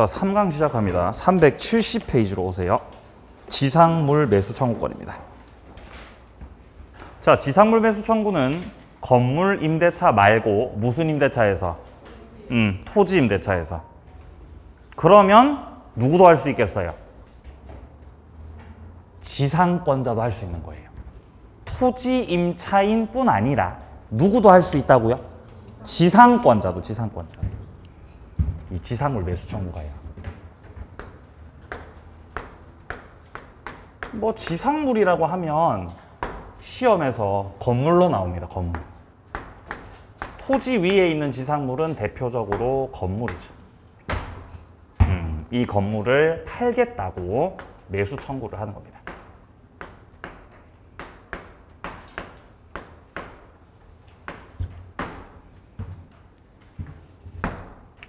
자, 3강 시작합니다. 370페이지로 오세요. 지상물 매수 청구권입니다. 자, 지상물 매수 청구는 건물 임대차 말고 무슨 임대차에서? 토지 임대차에서. 그러면 누구도 할 수 있겠어요? 지상권자도 할 수 있는 거예요. 토지 임차인 뿐 아니라 누구도 할 수 있다고요? 지상권자도, 지상권자. 이 지상물 매수 청구가요. 뭐 지상물이라고 하면 시험에서 건물로 나옵니다. 건물. 토지 위에 있는 지상물은 대표적으로 건물이죠. 이 건물을 팔겠다고 매수 청구를 하는 겁니다.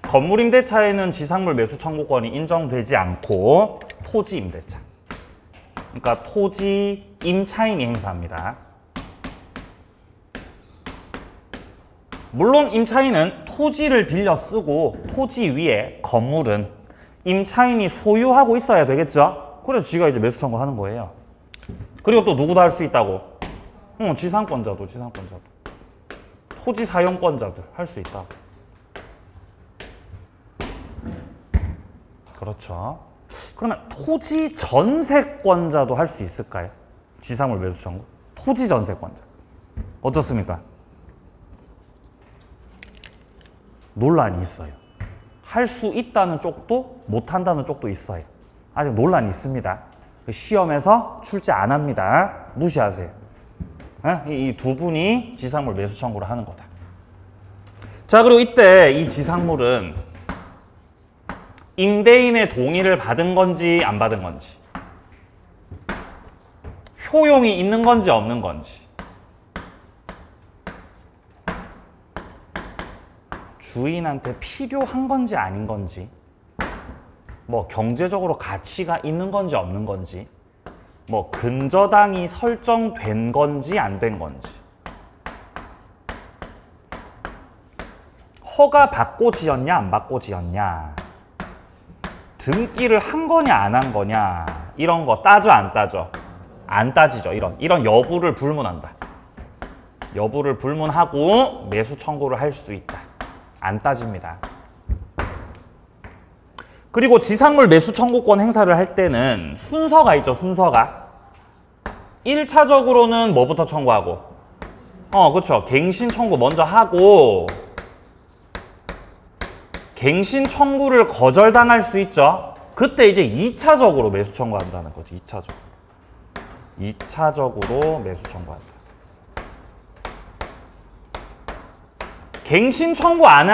건물 임대차에는 지상물 매수 청구권이 인정되지 않고 토지 임대차. 그러니까 토지 임차인이 행사합니다. 물론 임차인은 토지를 빌려 쓰고 토지 위에 건물은 임차인이 소유하고 있어야 되겠죠? 그래서 지가 이제 매수 청구하는 거예요. 그리고 또 누구도 할 수 있다고? 지상권자도, 지상권자도. 토지 사용권자들 할 수 있다고. 그렇죠. 그러면 토지 전세권자도 할 수 있을까요? 지상물 매수 청구. 토지 전세권자. 어떻습니까? 논란이 있어요. 할 수 있다는 쪽도 못한다는 쪽도 있어요. 아직 논란이 있습니다. 시험에서 출제 안 합니다. 무시하세요. 이 두 분이 지상물 매수 청구를 하는 거다. 자, 그리고 이때 이 지상물은 임대인의 동의를 받은 건지 안 받은 건지, 효용이 있는 건지 없는 건지, 주인한테 필요한 건지 아닌 건지, 뭐 경제적으로 가치가 있는 건지 없는 건지, 뭐 근저당이 설정된 건지 안 된 건지, 허가 받고 지었냐 안 받고 지었냐, 등기를 한 거냐 안 한 거냐, 이런 거 따져 안 따져? 안 따지죠. 이런 여부를 불문한다. 여부를 불문하고 매수 청구를 할 수 있다. 안 따집니다. 그리고 지상물 매수 청구권 행사를 할 때는 순서가 있죠. 순서가. 1차적으로는 뭐부터 청구하고? 그렇죠. 갱신 청구 먼저 하고, 갱신 청구를 거절당할 수 있죠. 그때 이제 2차적으로 매수 청구한다는 거지. 2차적으로 매수 청구한다. 갱신 청구 안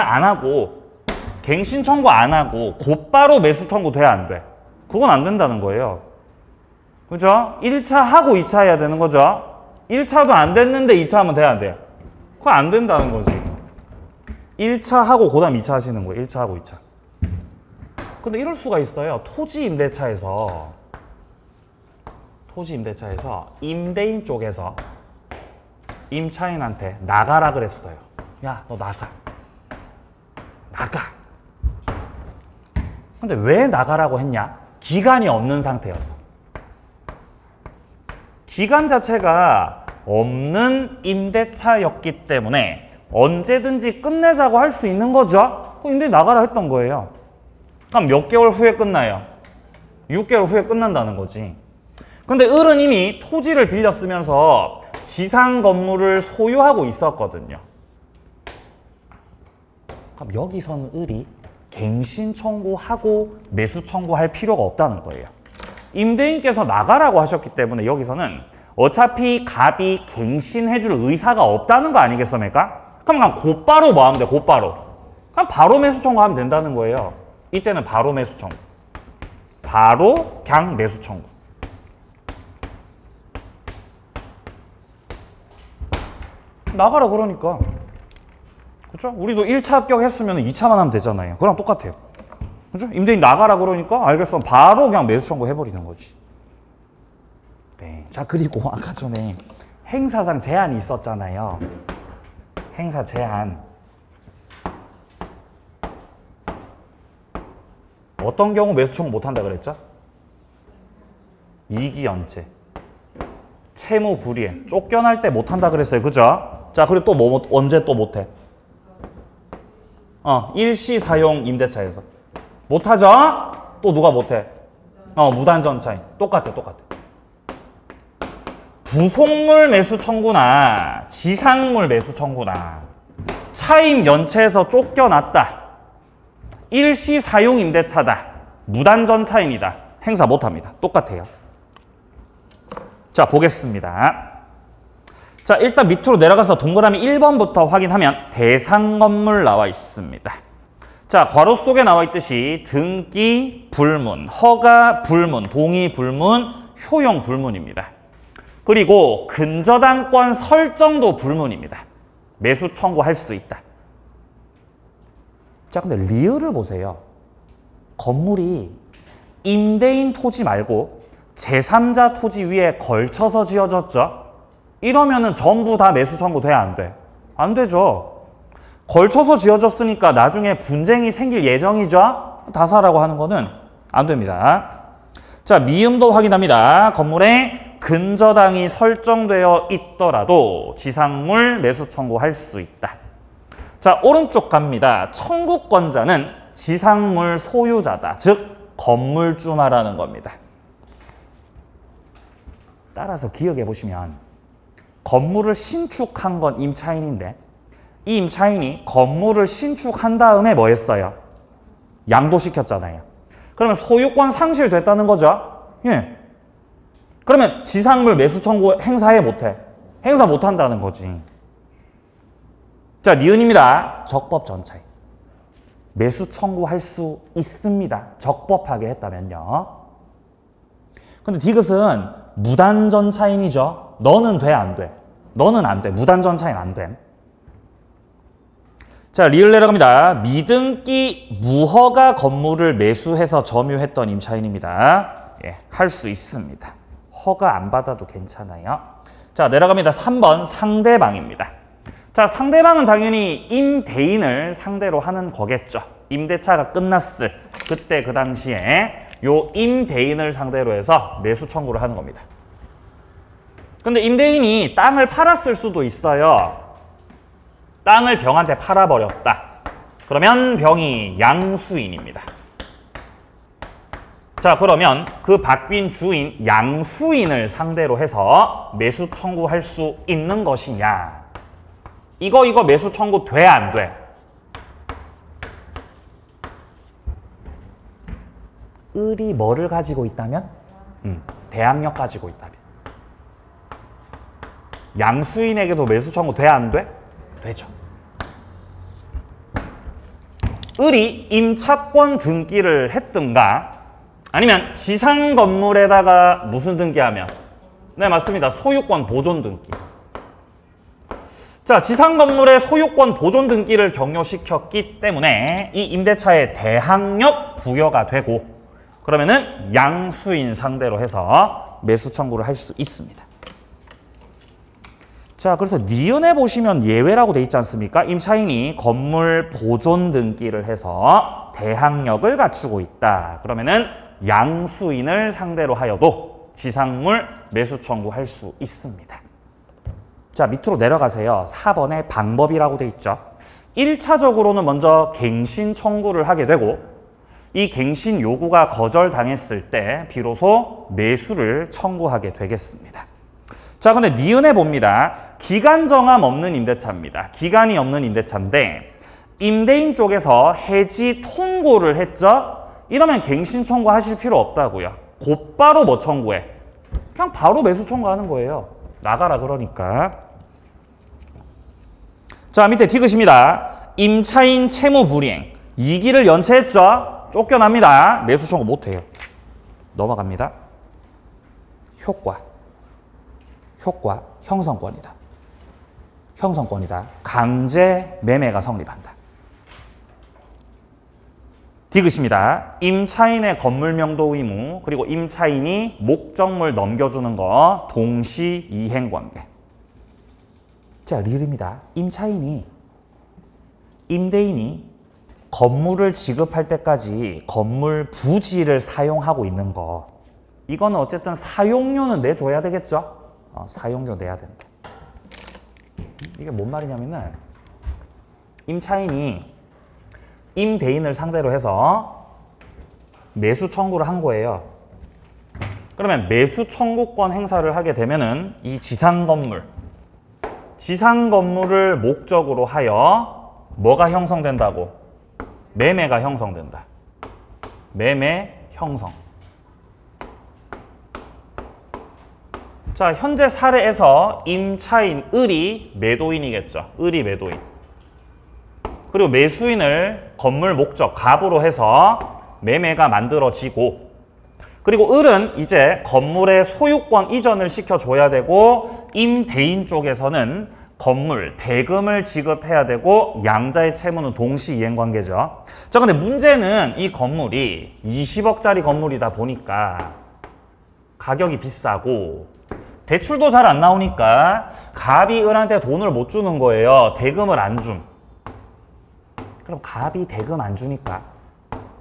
하고 곧바로 매수 청구 돼, 안 돼? 그건 안 된다는 거예요. 그죠? 1차 하고 2차 해야 되는 거죠. 1차도 안 됐는데 2차 하면 돼, 안 돼요? 그건 안 된다는 거지. 1차 하고 그 다음 2차 하시는 거예요. 1차 하고 2차. 근데 이럴 수가 있어요. 토지 임대차에서 임대인 쪽에서 임차인한테 나가라 그랬어요. 야, 너 나가. 근데 왜 나가라고 했냐? 기간이 없는 상태여서. 기간 자체가 없는 임대차였기 때문에 언제든지 끝내자고 할 수 있는 거죠. 임대인 나가라 했던 거예요. 그럼 몇 개월 후에 끝나요? 6개월 후에 끝난다는 거지. 근데 을은 이미 토지를 빌려 쓰면서 지상 건물을 소유하고 있었거든요. 그럼 여기서는 을이 갱신 청구하고 매수 청구할 필요가 없다는 거예요. 임대인께서 나가라고 하셨기 때문에 여기서는 어차피 갑이 갱신해줄 의사가 없다는 거 아니겠습니까? 그럼 곧바로 뭐 하면 돼? 곧바로. 그럼 바로 매수 청구하면 된다는 거예요. 이때는 바로 매수 청구. 바로 그냥 매수 청구. 나가라 그러니까. 그렇죠? 우리도 1차 합격했으면 2차만 하면 되잖아요. 그랑 똑같아요. 그렇죠? 임대인 나가라 그러니까 알겠어. 바로 그냥 매수 청구 해버리는 거지. 네. 자, 그리고 아까 전에 행사상 제한이 있었잖아요. 행사 제한. 어떤 경우 매수 청구 못한다 그랬죠? 이기연체, 채무불이행, 쫓겨날 때 못한다 그랬어요. 그죠? 자, 그리고 또 언제 또 못해? 일시사용 임대차에서 못하죠? 또 누가 못해? 무단전차인. 똑같아. 부속물 매수 청구나 지상물 매수 청구나 차임 연체에서 쫓겨났다. 일시사용 임대차다. 무단전차인이다. 행사 못합니다. 똑같아요. 자, 보겠습니다. 자, 일단 밑으로 내려가서 동그라미 1번부터 확인하면 대상 건물 나와 있습니다. 자, 괄호 속에 나와 있듯이 등기 불문, 허가 불문, 동의 불문, 효용 불문입니다. 그리고 근저당권 설정도 불문입니다. 매수 청구할 수 있다. 자, 근데 리을을 보세요. 건물이 임대인 토지 말고 제3자 토지 위에 걸쳐서 지어졌죠? 이러면은 전부 다 매수 청구 돼, 안 돼? 안 되죠. 걸쳐서 지어졌으니까 나중에 분쟁이 생길 예정이죠? 다사라고 하는 거는 안 됩니다. 자, 미음도 확인합니다. 건물에 근저당이 설정되어 있더라도 지상물 매수 청구할 수 있다. 자, 오른쪽 갑니다. 청구권자는 지상물 소유자다. 즉, 건물주 말하는 겁니다. 따라서 기억해 보시면 건물을 신축한 건 임차인인데 이 임차인이 건물을 신축한 다음에 뭐 했어요? 양도시켰잖아요. 그러면 소유권 상실됐다는 거죠? 예. 그러면 지상물 매수 청구 행사해 못해? 행사 못한다는 거지. 자, 니은입니다. 적법 전차인. 매수 청구할 수 있습니다. 적법하게 했다면요. 근데 디귿은 무단전차인이죠. 너는 돼, 안 돼? 너는 안 돼. 무단전차인 안 돼. 자, 리을 내려갑니다. 미등기 무허가 건물을 매수해서 점유했던 임차인입니다. 예, 할 수 있습니다. 허가 안 받아도 괜찮아요. 자, 내려갑니다. 3번 상대방입니다. 자, 상대방은 당연히 임대인을 상대로 하는 거겠죠. 임대차가 끝났을 그때 그 당시에 요 임대인을 상대로 해서 매수 청구를 하는 겁니다. 근데 임대인이 땅을 팔았을 수도 있어요. 땅을 병한테 팔아버렸다. 그러면 병이 양수인입니다. 자, 그러면 그 바뀐 주인 양수인을 상대로 해서 매수 청구할 수 있는 것이냐. 이거 매수 청구 돼, 안 돼? 을이 뭐를 가지고 있다면? 대항력 가지고 있다면. 양수인에게도 매수 청구 돼, 안 돼? 되죠. 을이 임차권 등기를 했든가 아니면 지상 건물에다가 무슨 등기하면? 네, 맞습니다. 소유권 보존 등기. 자, 지상 건물의 소유권 보존 등기를 격려시켰기 때문에 이 임대차에 대항력 부여가 되고 그러면은 양수인 상대로 해서 매수 청구를 할 수 있습니다. 자, 그래서 니은에 보시면 예외라고 돼 있지 않습니까? 임차인이 건물 보존 등기를 해서 대항력을 갖추고 있다. 그러면은 양수인을 상대로 하여도 지상물 매수 청구할 수 있습니다. 자, 밑으로 내려가세요. 4번에 방법이라고 돼 있죠. 1차적으로는 먼저 갱신 청구를 하게 되고 이 갱신 요구가 거절당했을 때 비로소 매수를 청구하게 되겠습니다. 자, 근데 니은에 봅니다. 기간 정함 없는 임대차입니다. 기간이 없는 임대차인데 임대인 쪽에서 해지 통고를 했죠? 이러면 갱신 청구하실 필요 없다고요. 곧바로 뭐 청구해? 그냥 바로 매수 청구하는 거예요. 나가라 그러니까. 자, 밑에 디귿입니다. 임차인 채무 불이행. 2기를 연체했죠? 쫓겨납니다. 매수 청구 못해요. 넘어갑니다. 효과, 형성권이다. 형성권이다. 강제 매매가 성립한다. 디귿입니다. 임차인의 건물 명도 의무, 그리고 임차인이 목적물 넘겨주는 거 동시 이행 관계. 자, 리을입니다. 임대인이 건물을 지급할 때까지 건물 부지를 사용하고 있는 거. 이거는 어쨌든 사용료는 내줘야 되겠죠? 사용료 내야 된다. 이게 뭔 말이냐면은 임차인이 임대인을 상대로 해서 매수 청구를 한 거예요. 그러면 매수 청구권 행사를 하게 되면은 이 지상 건물을 목적으로 하여 뭐가 형성된다고? 매매가 형성된다. 매매 형성. 자, 현재 사례에서 임차인 을이 매도인이겠죠. 을이 매도인. 그리고 매수인을 건물 목적 갑으로 해서 매매가 만들어지고, 그리고 을은 이제 건물의 소유권 이전을 시켜줘야 되고, 임대인 쪽에서는 건물 대금을 지급해야 되고, 양자의 채무는 동시 이행관계죠. 자, 근데 문제는 이 건물이 20억짜리 건물이다 보니까 가격이 비싸고 대출도 잘 안 나오니까 갑이 을한테 돈을 못 주는 거예요. 대금을 안 줌. 그럼 갑이 대금 안 주니까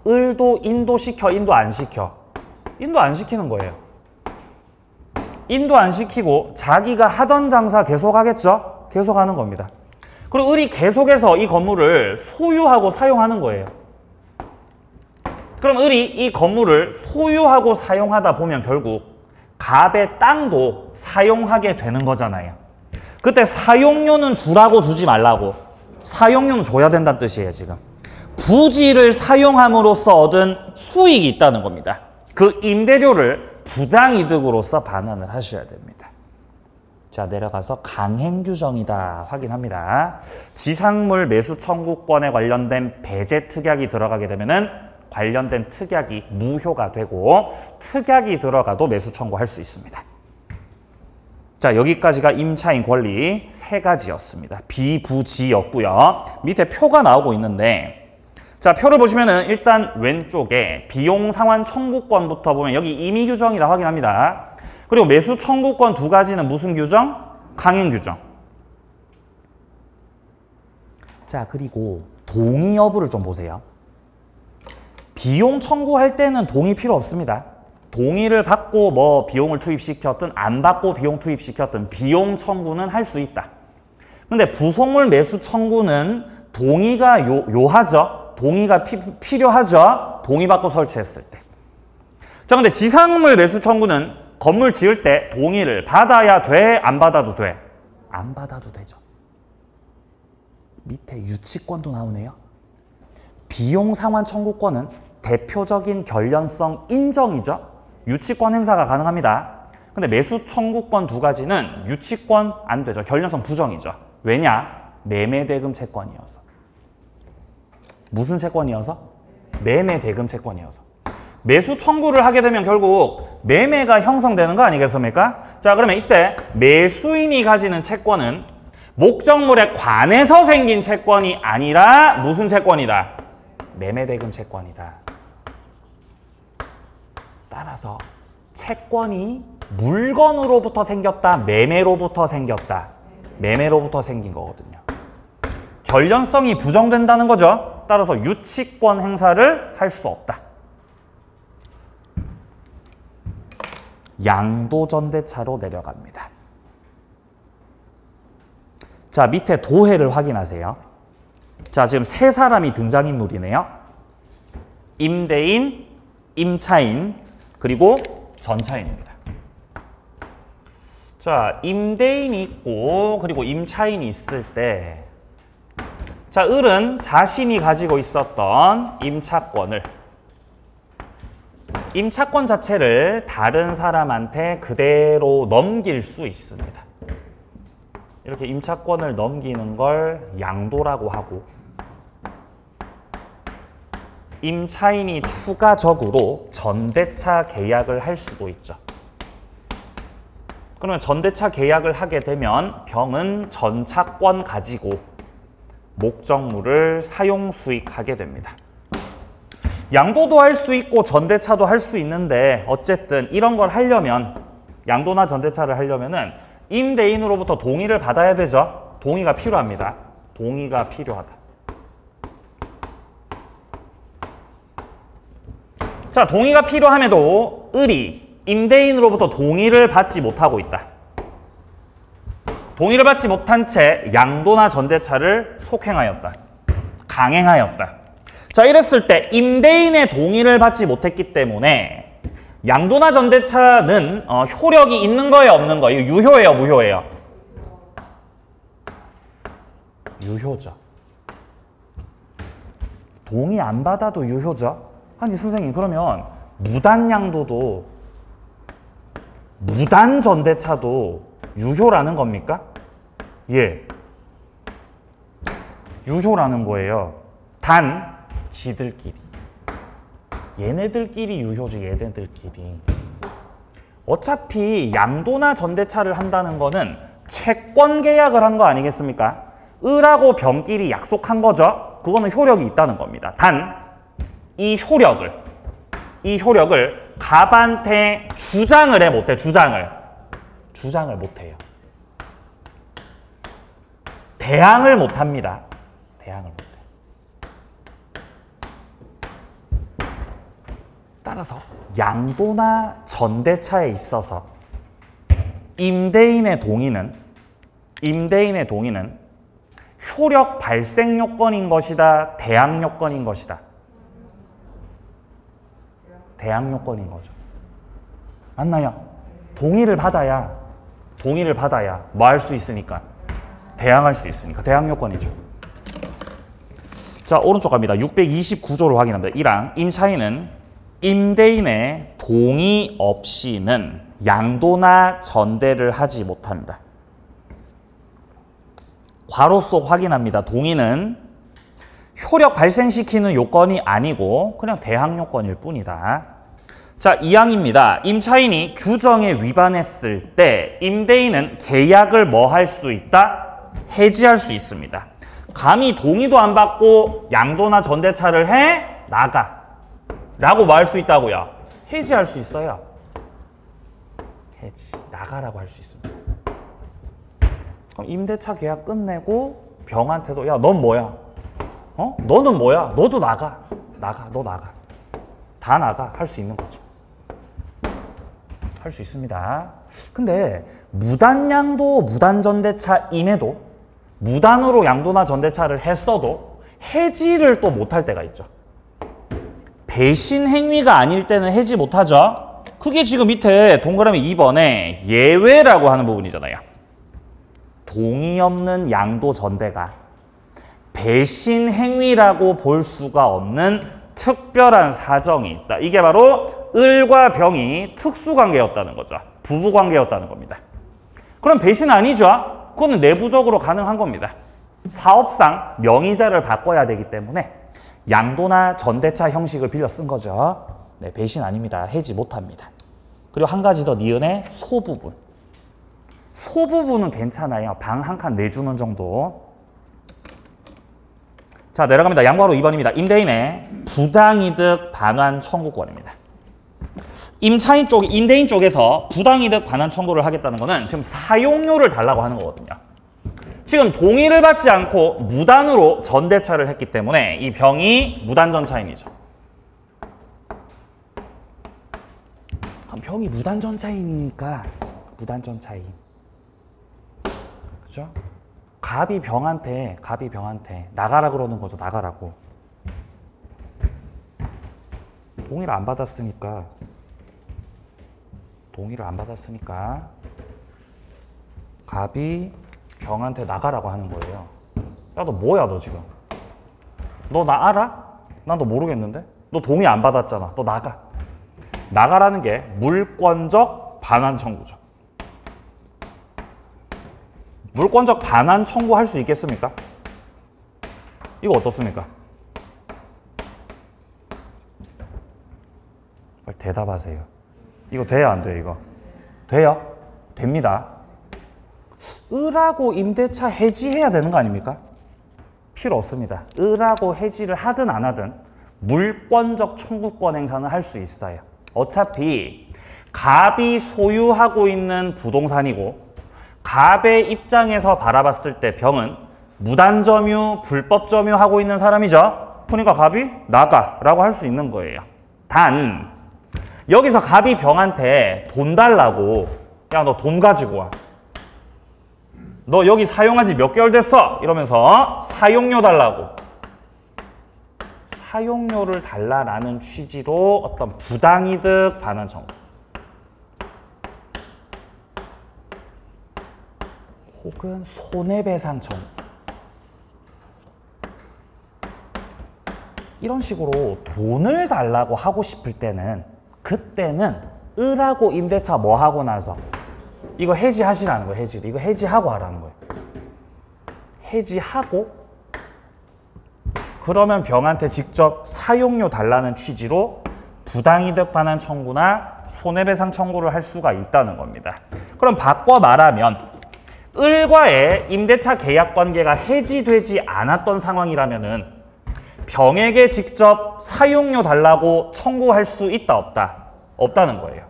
을도 인도시켜, 인도 안 시켜? 인도 안 시키는 거예요. 인도 안 시키고 자기가 하던 장사 계속하겠죠? 계속하는 겁니다. 그리고 을이 계속해서 이 건물을 소유하고 사용하는 거예요. 그럼 을이 이 건물을 소유하고 사용하다 보면 결국 갑의 땅도 사용하게 되는 거잖아요. 그때 사용료는 주라고 주지 말라고. 사용료는 줘야 된다는 뜻이에요, 지금. 부지를 사용함으로써 얻은 수익이 있다는 겁니다. 그 임대료를 부당이득으로서 반환을 하셔야 됩니다. 자, 내려가서 강행규정이다 확인합니다. 지상물 매수 청구권에 관련된 배제 특약이 들어가게 되면은 관련된 특약이 무효가 되고, 특약이 들어가도 매수 청구할 수 있습니다. 자, 여기까지가 임차인 권리 3가지였습니다. 비부지였고요. 밑에 표가 나오고 있는데, 자, 표를 보시면은 일단 왼쪽에 비용 상환 청구권부터 보면 여기 임의 규정이라 확인합니다. 그리고 매수 청구권 2가지는 무슨 규정? 강행 규정. 자, 그리고 동의 여부를 좀 보세요. 비용 청구할 때는 동의 필요 없습니다. 동의를 받고 뭐 비용을 투입시켰든 안 받고 비용 투입시켰든 비용 청구는 할 수 있다. 근데 부속물 매수 청구는 동의가 요하죠. 동의가 필요하죠. 동의받고 설치했을 때. 자, 근데 지상물 매수 청구는 건물 지을 때 동의를 받아야 돼? 안 받아도 돼? 안 받아도 되죠. 밑에 유치권도 나오네요. 비용 상환 청구권은 대표적인 결련성 인정이죠. 유치권 행사가 가능합니다. 근데 매수 청구권 2가지는 유치권 안 되죠. 결련성 부정이죠. 왜냐? 매매대금 채권이어서. 무슨 채권이어서? 매매대금 채권이어서. 매수 청구를 하게 되면 결국 매매가 형성되는 거 아니겠습니까? 자, 그러면 이때 매수인이 가지는 채권은 목적물에 관해서 생긴 채권이 아니라 무슨 채권이다? 매매대금 채권이다. 따라서 채권이 물건으로부터 생겼다, 매매로부터 생겼다. 매매로부터 생긴 거거든요. 결련성이 부정된다는 거죠. 따라서 유치권 행사를 할 수 없다. 양도전대차로 내려갑니다. 자, 밑에 도해를 확인하세요. 자, 지금 3사람이 등장인물이네요. 임대인, 임차인, 그리고 전차인입니다. 자, 임대인이 있고 그리고 임차인이 있을 때, 자, 을은 자신이 가지고 있었던 임차권 자체를 다른 사람한테 그대로 넘길 수 있습니다. 이렇게 임차권을 넘기는 걸 양도라고 하고, 임차인이 추가적으로 전대차 계약을 할 수도 있죠. 그러면 전대차 계약을 하게 되면 병은 전차권 가지고 목적물을 사용 수익하게 됩니다. 양도도 할 수 있고 전대차도 할 수 있는데, 어쨌든 이런 걸 하려면, 양도나 전대차를 하려면은 임대인으로부터 동의를 받아야 되죠. 동의가 필요합니다. 동의가 필요하다. 자, 동의가 필요함에도 을이 임대인으로부터 동의를 받지 못하고 있다. 동의를 받지 못한 채 양도나 전대차를 속행하였다. 강행하였다. 자, 이랬을 때 임대인의 동의를 받지 못했기 때문에 양도나 전대차는 효력이 있는 거예요, 없는 거예요? 유효예요, 무효예요? 유효죠. 동의 안 받아도 유효죠. 아니 선생님, 그러면 무단양도도 무단전대차도 유효라는 겁니까? 예, 유효라는 거예요. 단 지들끼리, 얘네들끼리 유효지. 얘네들끼리. 어차피 양도나 전대차를 한다는 거는 채권 계약을 한 거 아니겠습니까? 을하고 병끼리 약속한 거죠. 그거는 효력이 있다는 겁니다. 단 이 효력을 갑한테 주장을 해 못해. 주장을 못해요. 대항을 못합니다. 대항을 못해. 따라서 양도나 전대차에 있어서 임대인의 동의는 효력 발생 요건인 것이다, 대항 요건인 것이다. 대항 요건인 거죠. 맞나요? 동의를 받아야 뭐 할 수 있으니까? 대항할 수 있으니까. 대항 요건이죠. 자, 오른쪽 갑니다. 629조를 확인합니다. 1항. 임차인은 임대인의 동의 없이는 양도나 전대를 하지 못한다. 괄호 속 확인합니다. 동의는 효력 발생시키는 요건이 아니고 그냥 대항 요건일 뿐이다. 자, 2항입니다. 임차인이 규정에 위반했을 때 임대인은 계약을 뭐 할 수 있다? 해지할 수 있습니다. 감히 동의도 안 받고 양도나 전대차를 해? 나가. 라고 뭐 할 수 있다고요? 해지할 수 있어요. 해지. 나가라고 할 수 있습니다. 그럼 임대차 계약 끝내고 병한테도 야, 넌 뭐야? 너는 뭐야? 너도 나가. 너 나가. 다 나가. 할 수 있는 거죠. 할 수 있습니다. 근데 무단양도, 무단전대차임에도 무단으로 양도나 전대차를 했어도 해지를 또 못할 때가 있죠. 배신 행위가 아닐 때는 해지 못하죠. 그게 지금 밑에 동그라미 2번에 예외라고 하는 부분이잖아요. 동의 없는 양도 전대가 배신 행위라고 볼 수가 없는 특별한 사정이 있다. 이게 바로 을과 병이 특수관계였다는 거죠. 부부관계였다는 겁니다. 그럼 배신 아니죠? 그거는 내부적으로 가능한 겁니다. 사업상 명의자를 바꿔야 되기 때문에 양도나 전대차 형식을 빌려 쓴 거죠. 네, 배신 아닙니다. 해지 못합니다. 그리고 한 가지 더 니은의 소부분. 소부분은 괜찮아요. 방 한 칸 내주는 정도. 자, 내려갑니다. 양괄호 2번입니다. 임대인의 부당이득 반환 청구권입니다. 임대인 쪽에서 부당이득 반환 청구를 하겠다는 거는 지금 사용료를 달라고 하는 거거든요. 지금 동의를 받지 않고 무단으로 전대차를 했기 때문에 이 병이 무단전차인이죠. 그럼 병이 무단전차인이니까 무단전차인. 그죠? 갑이 병한테 나가라 그러는 거죠. 나가라고. 동의를 안 받았으니까 갑이 병한테 나가라고 하는 거예요. 야, 너 뭐야, 너 지금? 너 나 알아? 난 너 모르겠는데? 너 동의 안 받았잖아. 너 나가. 나가라는 게 물권적 반환 청구죠. 물권적 반환 청구할 수 있겠습니까? 이거 어떻습니까? 빨리 대답하세요. 이거 돼요, 안 돼요, 이거? 돼요? 됩니다. 을하고 임대차 해지해야 되는 거 아닙니까? 필요 없습니다. 을하고 해지를 하든 안 하든 물권적 청구권 행사는 할 수 있어요. 어차피 갑이 소유하고 있는 부동산이고 갑의 입장에서 바라봤을 때 병은 무단점유, 불법점유하고 있는 사람이죠. 그러니까 갑이 나가라고 할 수 있는 거예요. 단 여기서 갑이 병한테 돈 달라고 야 너 돈 가지고 와. 너 여기 사용한 지 몇 개월 됐어? 이러면서 사용료 달라고. 사용료를 달라라는 취지로 어떤 부당이득 반환 청구 혹은 손해배상 청구 이런 식으로 돈을 달라고 하고 싶을 때는 그때는 을하고 임대차 뭐 하고 나서 이거 해지하시라는 거예요. 해지. 이거 해지하고 하라는 거예요. 해지하고 그러면 병한테 직접 사용료 달라는 취지로 부당이득 반환 청구나 손해배상 청구를 할 수가 있다는 겁니다. 그럼 바꿔 말하면 을과의 임대차 계약 관계가 해지되지 않았던 상황이라면은 병에게 직접 사용료 달라고 청구할 수 있다 없다? 없다는 거예요.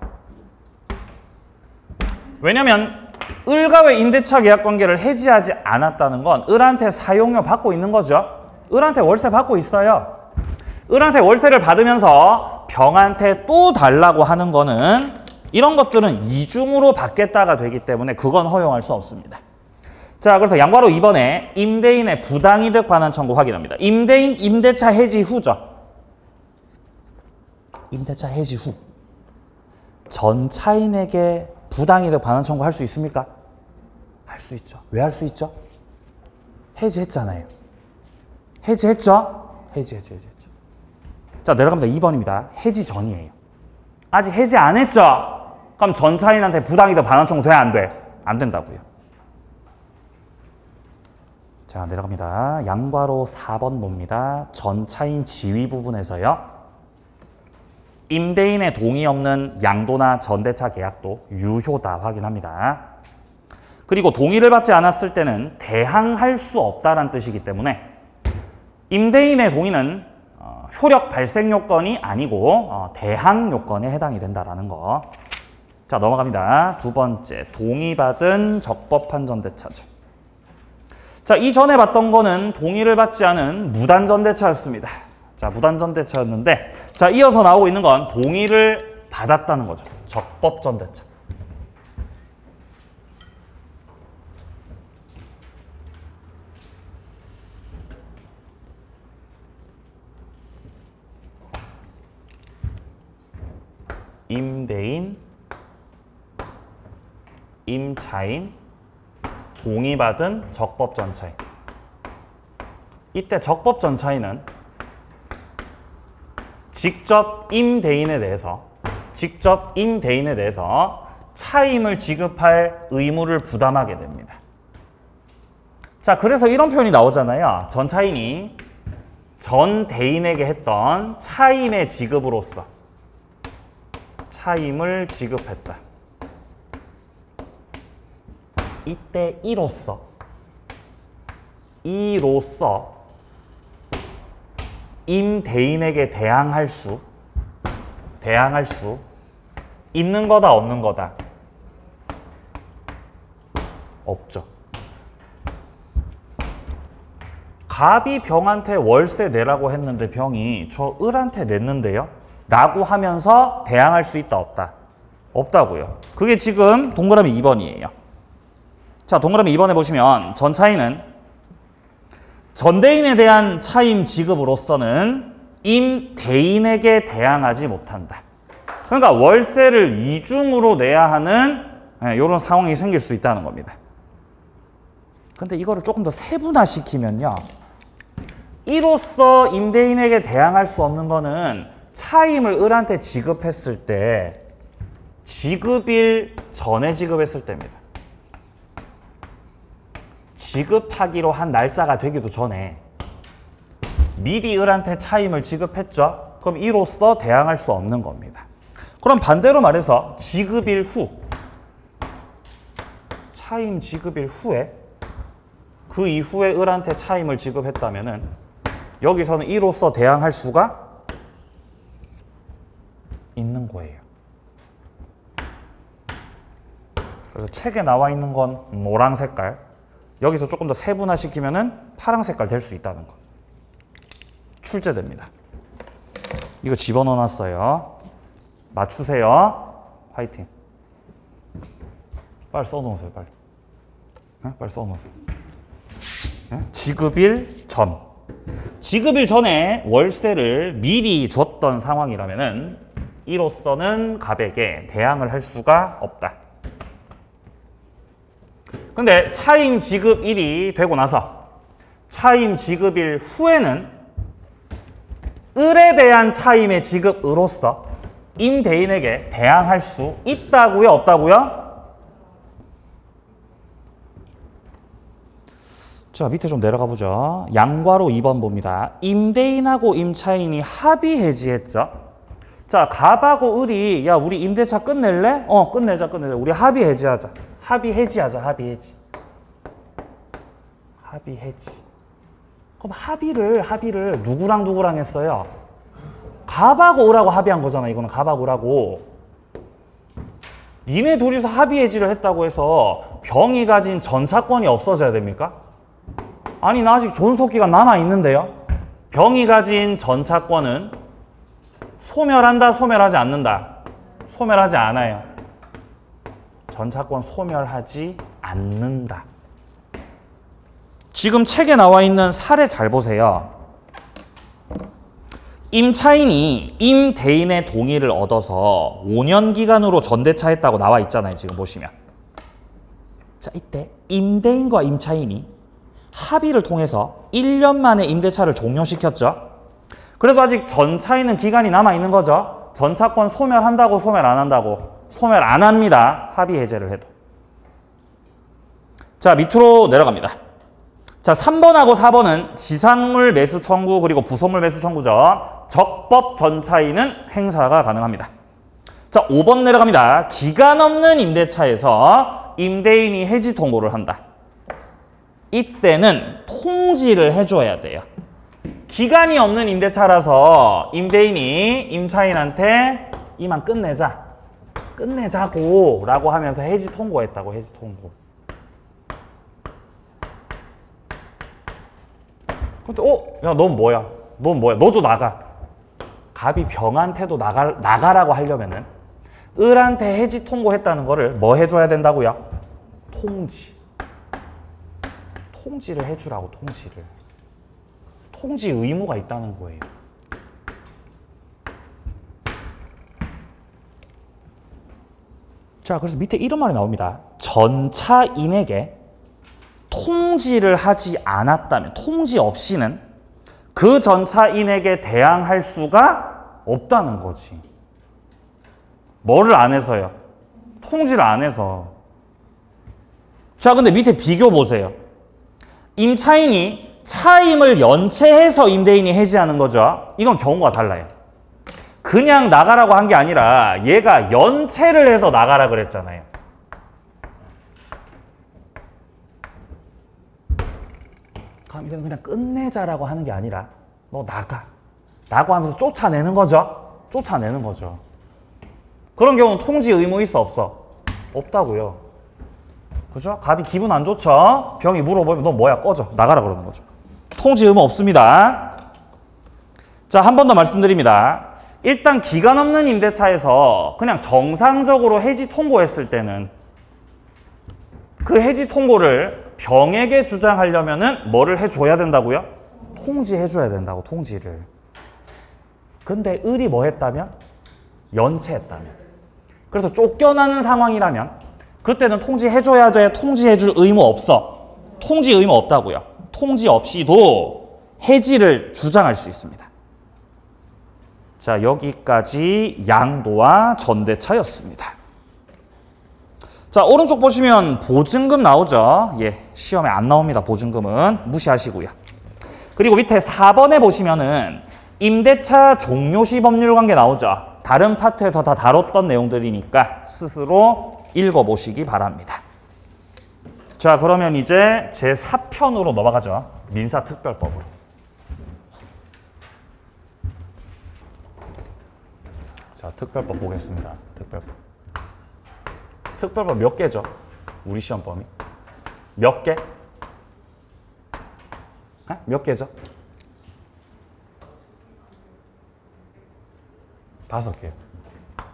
왜냐면 을과의 임대차 계약 관계를 해지하지 않았다는 건 을한테 사용료 받고 있는 거죠. 을한테 월세 받고 있어요. 을한테 월세를 받으면서 병한테 또 달라고 하는 거는 이런 것들은 이중으로 받겠다가 되기 때문에 그건 허용할 수 없습니다. 자, 그래서 양괄호 2번에 임대인의 부당이득 반환 청구 확인합니다. 임대인 임대차 해지 후죠. 임대차 해지 후. 전 차인에게 부당이득 반환 청구 할 수 있습니까? 할 수 있죠. 왜 할 수 있죠? 해지했잖아요. 해지했죠? 해지했죠. 자, 내려갑니다. 2번입니다. 해지 전이에요. 아직 해지 안 했죠? 그럼 전 차인한테 부당이득 반환 청구 돼? 안 돼? 안 된다고요. 자, 내려갑니다. 양괄호 4번 봅니다. 전 차인 지위 부분에서요. 임대인의 동의 없는 양도나 전대차 계약도 유효다 확인합니다. 그리고 동의를 받지 않았을 때는 대항할 수 없다는 뜻이기 때문에 임대인의 동의는 효력 발생 요건이 아니고 대항 요건에 해당이 된다라는 거. 자, 넘어갑니다. 두 번째, 동의받은 적법한 전대차죠. 자, 이전에 봤던 거는 동의를 받지 않은 무단전대차였습니다. 자, 무단전대차였는데, 자, 이어서 나오고 있는 건 동의를 받았다는 거죠. 적법전대차. 임대인, 임차인, 동의받은 적법전차인. 이때 적법전차인은 직접 임대인에 대해서 차임을 지급할 의무를 부담하게 됩니다. 자, 그래서 이런 표현이 나오잖아요. 전 차인이 전 대인에게 했던 차임의 지급으로서 차임을 지급했다. 이때 이로써 임대인에게 대항할 수 있는 거다 없는 거다? 없죠. 갑이 병한테 월세 내라고 했는데 병이 저 을한테 냈는데요? 라고 하면서 대항할 수 있다 없다? 없다고요. 그게 지금 동그라미 2번이에요. 자, 동그라미 2번에 보시면 전 차인은 전대인에 대한 차임 지급으로서는 임대인에게 대항하지 못한다. 그러니까 월세를 이중으로 내야 하는 이런 상황이 생길 수 있다는 겁니다. 근데 이거를 조금 더 세분화시키면요. 이로써 임대인에게 대항할 수 없는 거는 차임을 을한테 지급했을 때 지급일 전에 지급했을 때입니다. 지급하기로 한 날짜가 되기도 전에 미리 을한테 차임을 지급했죠. 그럼 이로써 대항할 수 없는 겁니다. 그럼 반대로 말해서 지급일 후, 차임 지급일 후에 그 이후에 을한테 차임을 지급했다면은 여기서는 이로써 대항할 수가 있는 거예요. 그래서 책에 나와 있는 건 노란 색깔, 여기서 조금 더 세분화시키면은 파란 색깔 될 수 있다는 거. 출제됩니다. 이거 집어넣어 놨어요. 맞추세요. 화이팅. 빨리 써놓으세요. 빨리. 네? 빨리 써놓으세요. 네? 지급일 전. 지급일 전에 월세를 미리 줬던 상황이라면은 이로서는 갑에게 대항을 할 수가 없다. 근데 차임 지급일이 되고 나서 차임 지급일 후에는 을에 대한 차임의 지급으로서 임대인에게 대항할 수 있다고요? 없다고요? 자, 밑에 좀 내려가 보죠. 양괄호 2번 봅니다. 임대인하고 임차인이 합의 해지했죠. 자, 갑하고 을이 야, 우리 임대차 끝낼래? 끝내자. 우리 합의 해지하자. 합의 해지하자. 합의 해지. 합의 해지. 그럼 합의를 누구랑 했어요? 갑하고 을하고 합의한 거잖아. 이거는 갑하고 을하고. 니네 둘이서 합의 해지를 했다고 해서 병이 가진 전차권이 없어져야 됩니까? 아니, 나 아직 존속기간 남아있는데요. 병이 가진 전차권은 소멸한다, 소멸하지 않는다? 소멸하지 않아요. 전차권 소멸하지 않는다. 지금 책에 나와 있는 사례 잘 보세요. 임차인이 임대인의 동의를 얻어서 5년 기간으로 전대차 했다고 나와 있잖아요. 지금 보시면. 자, 이때 임대인과 임차인이 합의를 통해서 1년 만에 임대차를 종료시켰죠. 그래도 아직 전차인은 기간이 남아있는 거죠. 전차권 소멸한다고 소멸 안 한다고? 소멸 안 합니다. 합의 해제를 해도. 자, 밑으로 내려갑니다. 자, 3번하고 4번은 지상물 매수 청구 그리고 부속물 매수 청구죠. 적법 전차인은 행사가 가능합니다. 자, 5번 내려갑니다. 기간 없는 임대차에서 임대인이 해지 통보를 한다. 이때는 통지를 해줘야 돼요. 기간이 없는 임대차라서 임대인이 임차인한테 이만 끝내자고 라고 하면서 해지 통보했다고. 해지 통보. 근데 야, 넌 뭐야? 너도 나가. 갑이 병한테도 나가라고 하려면은 을한테 해지 통보했다는 거를 뭐 해줘야 된다고요? 통지를 해주라고. 통지 의무가 있다는 거예요. 자, 그래서 밑에 이런 말이 나옵니다. 전차인에게 통지를 하지 않았다면, 통지 없이는 그 전차인에게 대항할 수가 없다는 거지. 뭐를 안 해서요? 통지를 안 해서. 자, 근데 밑에 비교 보세요. 임차인이 차임을 연체해서 임대인이 해지하는 거죠. 이건 경우가 달라요. 그냥 나가라고 한 게 아니라 얘가 연체를 해서 나가라 그랬잖아요. 그럼 이건 그냥 끝내자라고 하는 게 아니라 너 나가 라고 하면서 쫓아내는 거죠. 그런 경우는 통지 의무 있어 없어? 없다고요. 그죠? 갑이 기분 안 좋죠? 병이 물어보면 너 뭐야? 꺼져. 나가라 그러는 거죠. 통지 의무 없습니다. 자, 한 번 더 말씀드립니다. 일단 기간 없는 임대차에서 그냥 정상적으로 해지 통보했을 때는 그 해지 통보를 병에게 주장하려면은 뭐를 해줘야 된다고요? 통지해줘야 된다고, 통지를. 근데 을이 뭐 했다면? 연체했다면. 그래서 쫓겨나는 상황이라면 그때는 통지해줘야 돼? 통지해줄 의무 없어? 통지 의무 없다고요. 통지 없이도 해지를 주장할 수 있습니다. 자, 여기까지 양도와 전대차였습니다. 자, 오른쪽 보시면 보증금 나오죠. 예, 시험에 안 나옵니다. 보증금은 무시하시고요. 그리고 밑에 4번에 보시면은 임대차 종료시 법률관계 나오죠. 다른 파트에서 다 다뤘던 내용들이니까 스스로 읽어보시기 바랍니다. 자, 그러면 이제 제4편으로 넘어가죠. 민사특별법으로. 자, 특별법 보겠습니다. 특별법 몇 개죠? 우리 시험 범위? 몇 개? 몇 개죠? 5개요.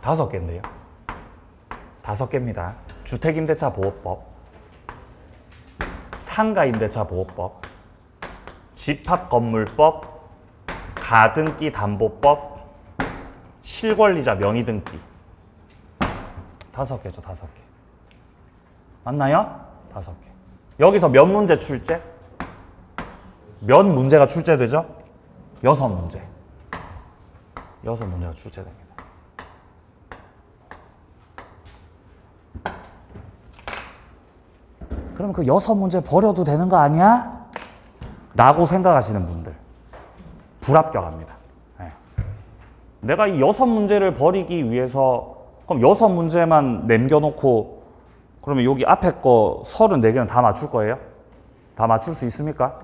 5개인데요. 5개입니다. 주택임대차 보호법, 상가임대차 보호법, 집합건물법, 가등기 담보법, 실권리자 명의등기. 5개죠, 5개. 맞나요? 5개. 여기서 몇 문제 출제? 몇 문제가 출제되죠? 6문제. 6문제가 출제됩니다. 그럼 그 6문제 버려도 되는 거 아니야? 라고 생각하시는 분들 불합격합니다. 네. 내가 이 6문제를 버리기 위해서 그럼 6문제만 남겨놓고 그러면 여기 앞에 거 34개는 다 맞출 거예요? 다 맞출 수 있습니까?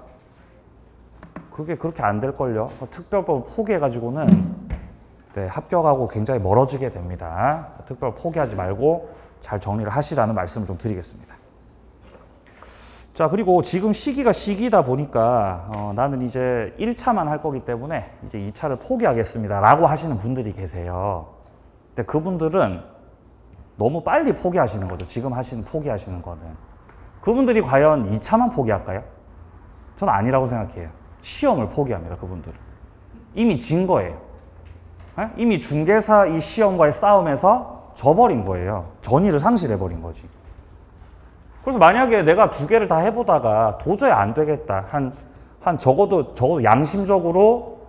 그게 그렇게 안 될걸요. 특별법을 포기해가지고는 네, 합격하고 굉장히 멀어지게 됩니다. 특별법 포기하지 말고 잘 정리를 하시라는 말씀을 좀 드리겠습니다. 자, 그리고 지금 시기가 시기다 보니까 나는 이제 1차만 할 거기 때문에 이제 2차를 포기하겠습니다 라고 하시는 분들이 계세요. 근데 그분들은 너무 빨리 포기하시는 거죠. 지금 포기하시는 거는. 그분들이 과연 2차만 포기할까요? 저는 아니라고 생각해요. 시험을 포기합니다. 그분들은. 이미 진 거예요. 네? 이미 중개사 이 시험과의 싸움에서 져버린 거예요. 전의를 상실해버린 거지. 그래서 만약에 내가 2개를 다 해보다가 도저히 안 되겠다. 한 적어도 양심적으로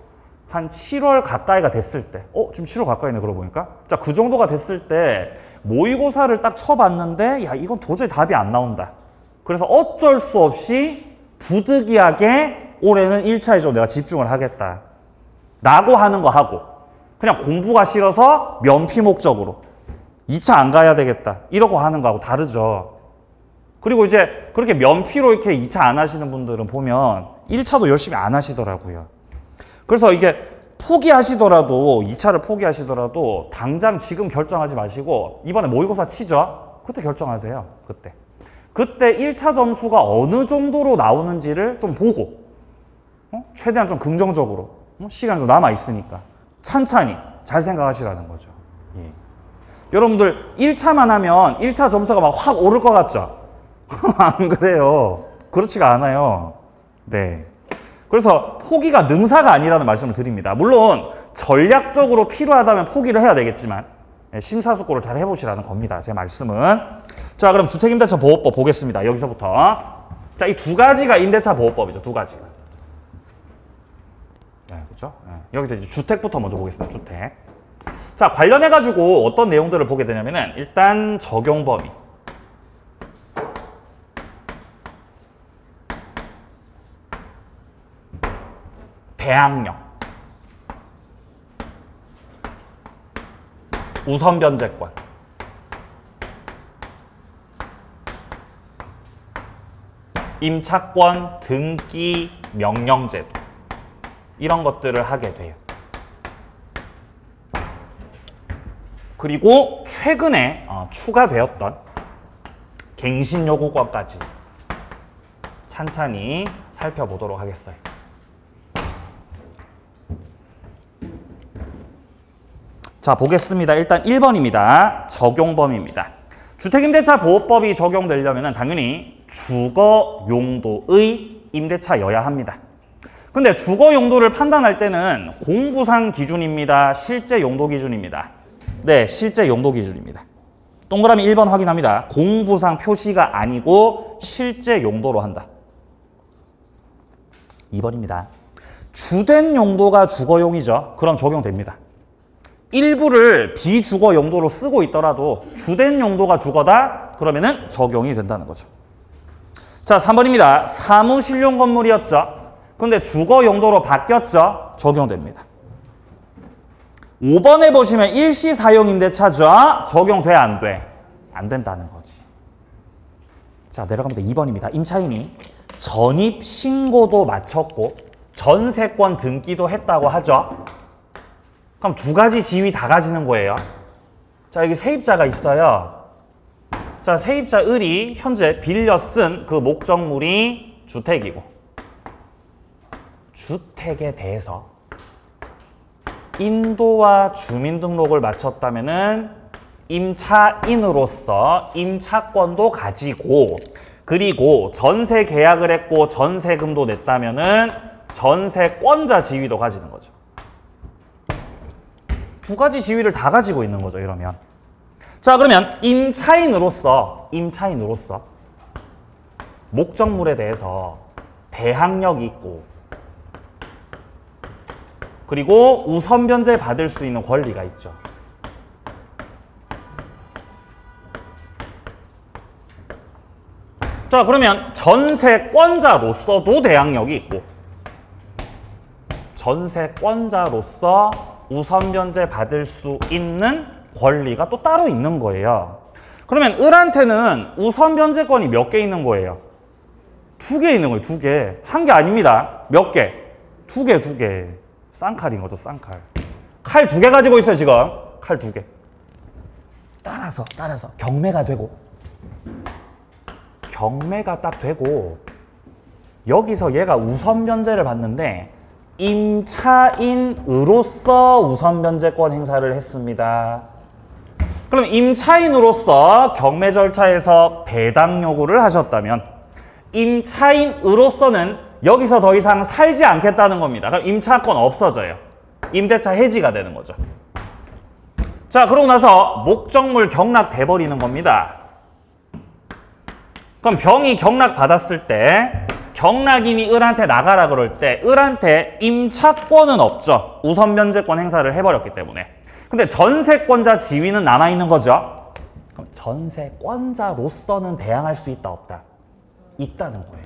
한 7월 가까이가 됐을 때, 지금 7월 가까이네, 그러고 보니까. 자, 그 정도가 됐을 때 모의고사를 딱 쳐봤는데, 야, 이건 도저히 답이 안 나온다. 그래서 어쩔 수 없이 부득이하게 올해는 1차에 좀 내가 집중을 하겠다. 라고 하는 거 하고, 그냥 공부가 싫어서 면피 목적으로 2차 안 가야 되겠다. 이러고 하는 거하고 다르죠. 그리고 이제 그렇게 면피로 이렇게 2차 안 하시는 분들은 보면 1차도 열심히 안 하시더라고요. 그래서 이게 포기하시더라도 2차를 포기하시더라도 당장 지금 결정하지 마시고 이번에 모의고사 치죠? 그때 결정하세요. 그때 1차 점수가 어느 정도로 나오는지를 좀 보고 최대한 좀 긍정적으로 시간이 좀 남아 있으니까 찬찬히 잘 생각하시라는 거죠. 예. 여러분들 1차만 하면 1차 점수가 막 확 오를 것 같죠? 안 그래요. 그렇지가 않아요. 네. 그래서 포기가 능사가 아니라는 말씀을 드립니다. 물론 전략적으로 필요하다면 포기를 해야 되겠지만 심사숙고를 잘 해보시라는 겁니다. 제 말씀은. 자, 그럼 주택임대차 보호법 보겠습니다. 여기서부터. 자, 이 2가지가 임대차 보호법이죠. 2가지가. 네, 그렇죠? 네. 여기서 이제 주택부터 먼저 보겠습니다. 주택. 자, 관련해가지고 어떤 내용들을 보게 되냐면은 일단 적용 범위. 배항력, 우선 변제권, 임차권, 등기, 명령제도 이런 것들을 하게 돼요. 그리고 최근에 추가되었던 갱신요구권까지 찬찬히 살펴보도록 하겠어요. 자, 보겠습니다. 일단 1번입니다. 적용범위입니다. 주택임대차 보호법이 적용되려면 당연히 주거 용도의 임대차여야 합니다. 근데 주거 용도를 판단할 때는 공부상 기준입니다. 실제 용도 기준입니다. 네, 실제 용도 기준입니다. 동그라미 1번 확인합니다. 공부상 표시가 아니고 실제 용도로 한다. 2번입니다. 주된 용도가 주거용이죠. 그럼 적용됩니다. 일부를 비주거 용도로 쓰고 있더라도 주된 용도가 주거다? 그러면은 적용이 된다는 거죠. 자, 3번입니다. 사무실용 건물이었죠. 근데 주거 용도로 바뀌었죠? 적용됩니다. 5번에 보시면 일시 사용 임대차죠? 적용돼, 안 돼? 안 된다는 거지. 자, 내려갑니다. 2번입니다. 임차인이 전입 신고도 마쳤고 전세권 등기도 했다고 하죠. 그럼 2가지 지위 다 가지는 거예요. 자, 여기 세입자가 있어요. 자, 세입자 을이 현재 빌려 쓴 그 목적물이 주택이고 주택에 대해서 인도와 주민등록을 마쳤다면은 임차인으로서 임차권도 가지고 그리고 전세 계약을 했고 전세금도 냈다면은 전세권자 지위도 가지는 거죠. 두 가지 지위를 다 가지고 있는 거죠, 이러면. 자, 그러면 임차인으로서 목적물에 대해서 대항력이 있고 그리고 우선 변제 받을 수 있는 권리가 있죠. 자, 그러면 전세권자로서도 대항력이 있고 전세권자로서 우선 변제 받을 수 있는 권리가 또 따로 있는 거예요. 그러면 을한테는 우선 변제권이 몇 개 있는 거예요? 2개 있는 거예요. 2개. 한 개 아닙니다. 몇 개? 2개, 2개. 쌍칼인 거죠, 쌍칼. 칼 2개 가지고 있어요, 지금. 칼 2개. 따라서 경매가 되고 딱 되고 여기서 얘가 우선 변제를 받는데 임차인으로서 우선 변제권 행사를 했습니다. 그럼 임차인으로서 경매 절차에서 배당 요구를 하셨다면 임차인으로서는 여기서 더 이상 살지 않겠다는 겁니다. 그럼 임차권 없어져요. 임대차 해지가 되는 거죠. 자, 그러고 나서 목적물 경락돼 버리는 겁니다. 그럼 병이 경락 받았을 때 경락인이 을한테 나가라 그럴 때 을한테 임차권은 없죠. 우선 변제권 행사를 해버렸기 때문에. 근데 전세권자 지위는 남아있는 거죠. 그럼 전세권자로서는 대항할 수 있다 없다? 있다는 거예요.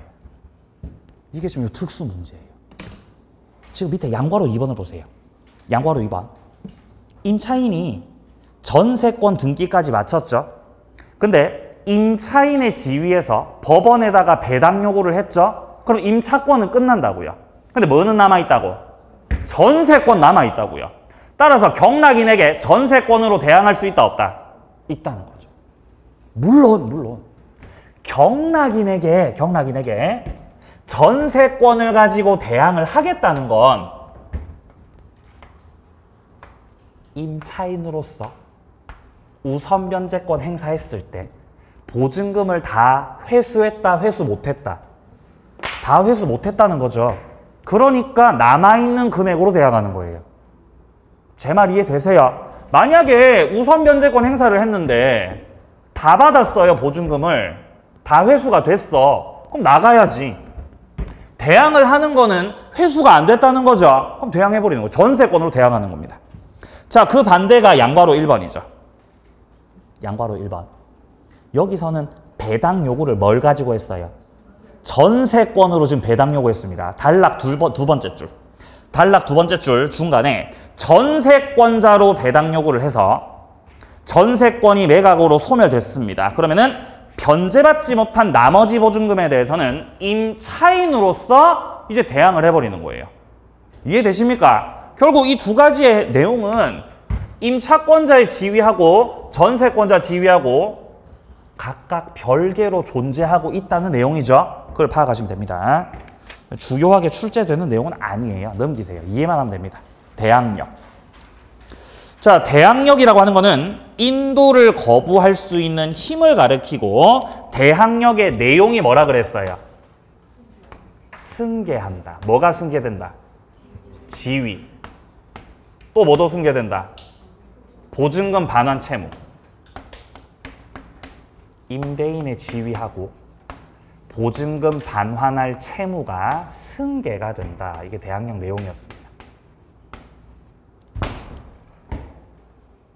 이게 지금 특수 문제예요. 지금 밑에 양괄호 2번을 보세요. 양괄호 2번. 임차인이 전세권 등기까지 마쳤죠. 근데 임차인의 지위에서 법원에다가 배당 요구를 했죠. 그럼 임차권은 끝난다고요. 근데 뭐는 남아있다고? 전세권 남아있다고요. 따라서 경락인에게 전세권으로 대항할 수 있다 없다? 있다는 거죠. 물론 경락인에게 전세권을 가지고 대항을 하겠다는 건 임차인으로서 우선 변제권 행사했을 때 보증금을 다 회수했다, 회수 못했다. 다 회수 못했다는 거죠. 그러니까 남아있는 금액으로 대항하는 거예요. 제 말 이해되세요? 만약에 우선 변제권 행사를 했는데 다 받았어요, 보증금을. 다 회수가 됐어. 그럼 나가야지. 대항을 하는 거는 회수가 안 됐다는 거죠. 그럼 대항해버리는 거죠. 전세권으로 대항하는 겁니다. 자, 그 반대가 양괄호 1번이죠. 양괄호 1번. 여기서는 배당 요구를 뭘 가지고 했어요? 전세권으로 지금 배당 요구했습니다. 단락 두 번째 줄. 단락 두 번째 줄 중간에 전세권자로 배당 요구를 해서 전세권이 매각으로 소멸됐습니다. 그러면은 변제받지 못한 나머지 보증금에 대해서는 임차인으로서 이제 대항을 해버리는 거예요. 이해되십니까? 결국 이 두 가지의 내용은 임차권자의 지위하고 전세권자 지위하고 각각 별개로 존재하고 있다는 내용이죠. 그걸 파악하시면 됩니다. 주요하게 출제되는 내용은 아니에요. 넘기세요. 이해만 하면 됩니다. 대항력. 자, 대항력이라고 하는 거는 인도를 거부할 수 있는 힘을 가리키고 대항력의 내용이 뭐라 그랬어요? 승계한다. 뭐가 승계된다? 지위. 또 뭐도 승계된다? 보증금 반환 채무. 임대인의 지위하고 보증금 반환할 채무가 승계가 된다. 이게 대항력 내용이었습니다.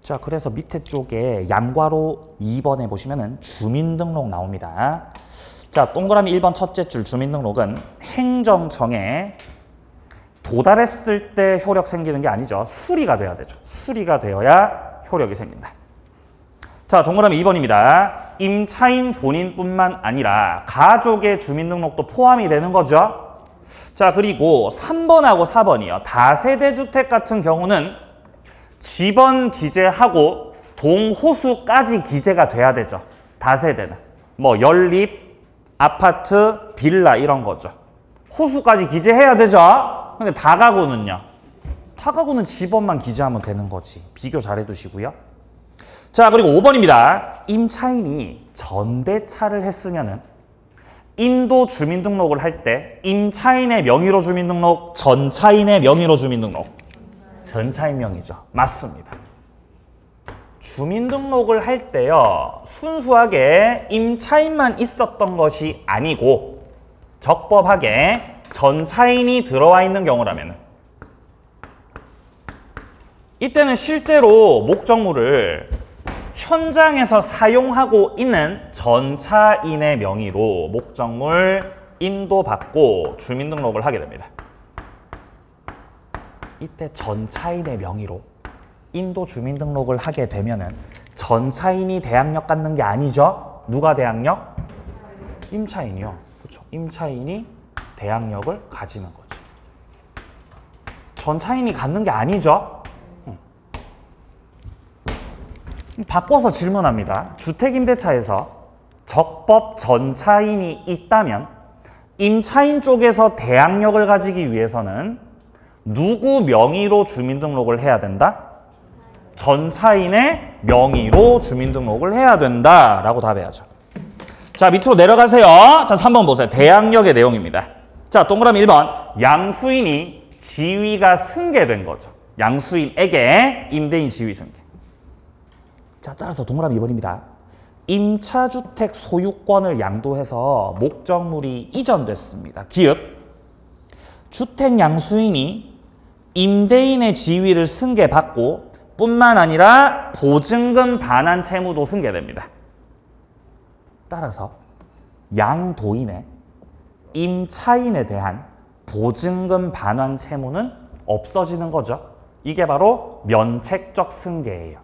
자, 그래서 밑에 쪽에 양괄호 2번에 보시면은 주민등록 나옵니다. 자, 동그라미 1번 첫째 줄 주민등록은 행정청에 도달했을 때 효력 생기는 게 아니죠. 수리가 돼야 되죠. 수리가 되어야 효력이 생긴다. 자, 동그라미 2번입니다. 임차인 본인뿐만 아니라 가족의 주민등록도 포함이 되는 거죠. 자, 그리고 3번하고 4번이요. 다세대 주택 같은 경우는 지번 기재하고 동호수까지 기재가 돼야 되죠. 다세대는. 뭐 연립, 아파트, 빌라 이런 거죠. 호수까지 기재해야 되죠. 근데 다가구는요. 타가구는 집업만 기재하면 되는 거지. 비교 잘 해두시고요. 자, 그리고 5번입니다. 임차인이 전대차를 했으면은 인도 주민등록을 할 때 임차인의 명의로 주민등록, 전차인의 명의로 주민등록. 전차인 명의죠. 맞습니다. 주민등록을 할 때요, 순수하게 임차인만 있었던 것이 아니고 적법하게 전차인이 들어와 있는 경우라면 이때는 실제로 목적물을 현장에서 사용하고 있는 전차인의 명의로 목적물 인도받고 주민등록을 하게 됩니다. 이때 전차인의 명의로 인도 주민등록을 하게 되면은 전차인이 대항력 갖는 게 아니죠? 누가 대항력? 임차인이요. 그렇죠. 임차인이 대항력을 가지는 거지. 전차인이 갖는 게 아니죠? 바꿔서 질문합니다. 주택임대차에서 적법 전차인이 있다면 임차인 쪽에서 대항력을 가지기 위해서는 누구 명의로 주민등록을 해야 된다? 전차인의 명의로 주민등록을 해야 된다라고 답해야죠. 자, 밑으로 내려가세요. 자, 3번 보세요. 대항력의 내용입니다. 자, 동그라미 1번. 양수인이 지위가 승계된 거죠. 양수인에게 임대인 지위 승계. 자, 따라서 동그라미 2번입니다. 임차주택 소유권을 양도해서 목적물이 이전됐습니다. 기읍. 주택 양수인이 임대인의 지위를 승계받고 뿐만 아니라 보증금 반환 채무도 승계됩니다. 따라서 양도인의 임차인에 대한 보증금 반환 채무는 없어지는 거죠. 이게 바로 면책적 승계예요.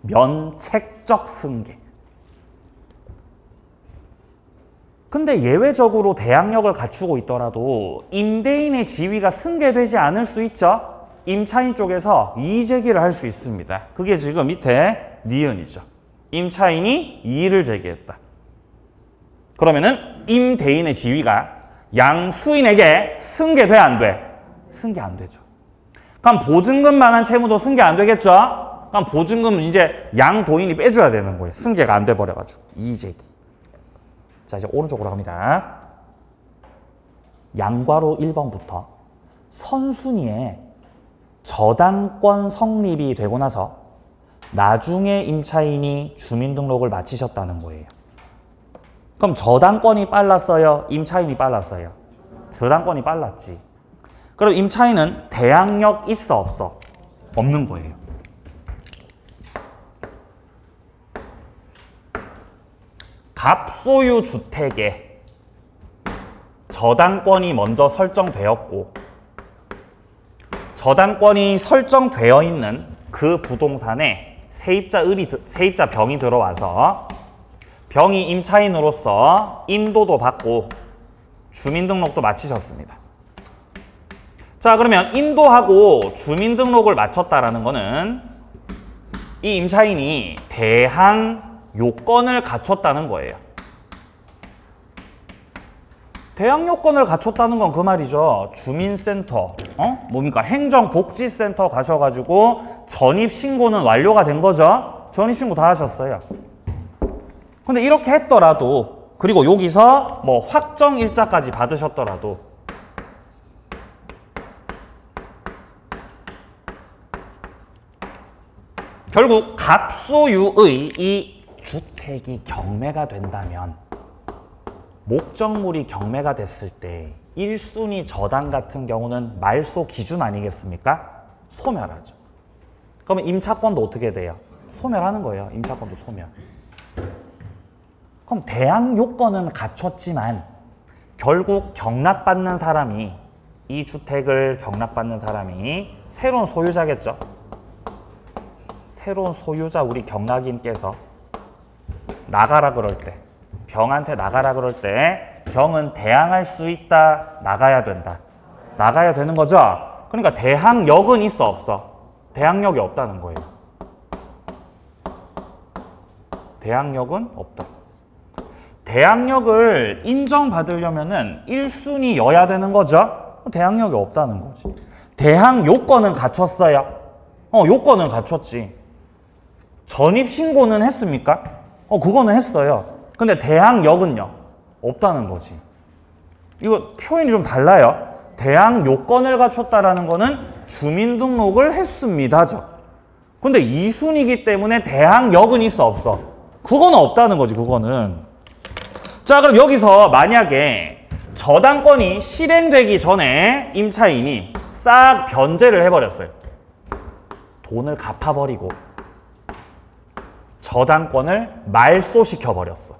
면책적 승계. 근데 예외적으로 대항력을 갖추고 있더라도 임대인의 지위가 승계되지 않을 수 있죠. 임차인 쪽에서 이의제기를 할 수 있습니다. 그게 지금 밑에 니은이죠. 임차인이 이의를 제기했다. 그러면은 임대인의 지위가 양수인에게 승계돼 안 돼? 승계 안 되죠. 그럼 보증금 반환 채무도 승계 안 되겠죠? 그럼 보증금은 이제 양도인이 빼줘야 되는 거예요. 승계가 안 돼 버려가지고. 이의제기. 자, 이제 오른쪽으로 갑니다. 양괄호 1번부터 선순위에 저당권 성립이 되고 나서 나중에 임차인이 주민등록을 마치셨다는 거예요. 그럼 저당권이 빨랐어요? 임차인이 빨랐어요? 저당권이 빨랐지. 그럼 임차인은 대항력 있어 없어? 없는 거예요. 갑소유 주택에 저당권이 먼저 설정되었고 저당권이 설정되어 있는 그 부동산에 세입자 병이 들어와서 병이 임차인으로서 인도도 받고 주민등록도 마치셨습니다. 자, 그러면 인도하고 주민등록을 마쳤다라는 거는 이 임차인이 대항 요건을 갖췄다는 거예요. 대항 요건을 갖췄다는 건 그 말이죠. 주민센터, 뭡니까? 행정복지센터 가셔가지고 전입신고는 완료가 된 거죠. 전입신고 다 하셨어요. 근데 이렇게 했더라도, 그리고 여기서 뭐 확정일자까지 받으셨더라도 결국 갑소유의 이 주택이 경매가 된다면 목적물이 경매가 됐을 때 1순위 저당 같은 경우는 말소 기준 아니겠습니까? 소멸하죠. 그러면 임차권도 어떻게 돼요? 소멸하는 거예요. 임차권도 소멸. 그럼 대항 요건은 갖췄지만 결국 경락받는 사람이, 이 주택을 경락받는 사람이 새로운 소유자겠죠. 새로운 소유자 우리 경락인께서 나가라 그럴 때, 병한테 나가라 그럴 때 병은 대항할 수 있다, 나가야 된다. 나가야 되는 거죠. 그러니까 대항력은 있어 없어? 대항력이 없다는 거예요. 대항력은 없다. 대항력을 인정받으려면은 1순위여야 되는 거죠. 대항력이 없다는 거지. 대항 요건은 갖췄어요? 요건은 갖췄지. 전입신고는 했습니까? 그거는 했어요. 근데 대항력은요? 없다는 거지. 이거 표현이 좀 달라요. 대항 요건을 갖췄다라는 거는 주민등록을 했습니다죠. 근데 2순위이기 때문에 대항력은 있어 없어? 그거는 없다는 거지, 그거는. 자, 그럼 여기서 만약에 저당권이 실행되기 전에 임차인이 싹 변제를 해버렸어요. 돈을 갚아버리고 저당권을 말소시켜버렸어.